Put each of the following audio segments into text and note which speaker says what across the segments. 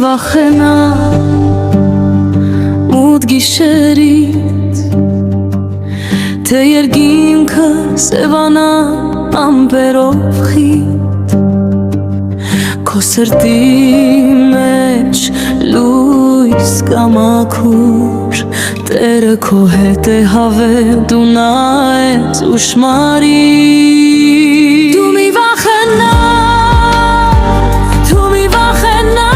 Speaker 1: վախենա մութ գիշերից, թե երկինքը սևանա ամպերով խիտ, քո սրտի մեջ լույս կամաքուր, Տերը քո հետ է հավել, դու նայես ուշմարի։ Դու մի վախենա, դու մի վախենա,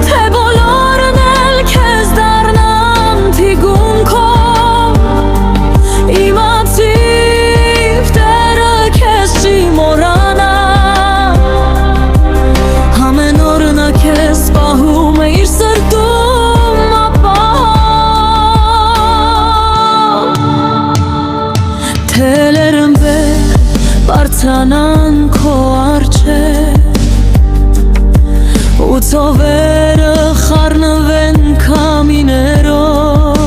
Speaker 1: թե բոլորն էլ քեզ դառնան թիկունքով, իմացիր Տերը քեզ չի մոռանա, ամեն օր նա քեզ պահում է իր սրտում ապահով, թելերն վեր բարձրանան քո առջև, ու ծովերը խառնվեն քամիներով,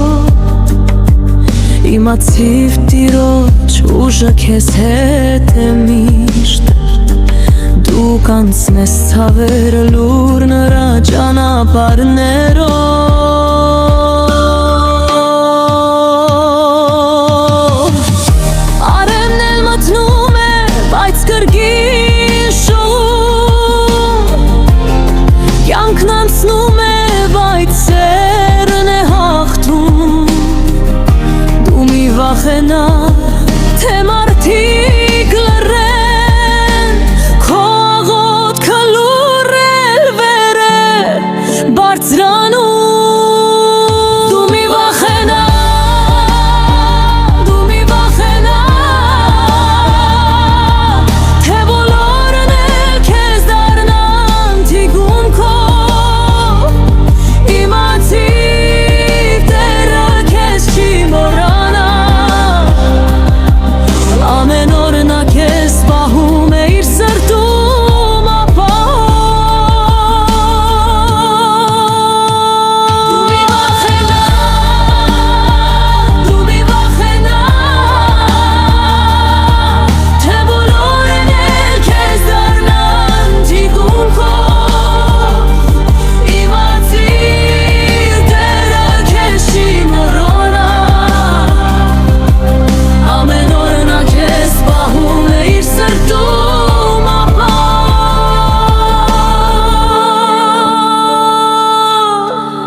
Speaker 1: իմացիր Տիրոջ ուժը քեզ հետ է միշտ, դու կանցնես ցավերը լուր նրա ճանապարհներով։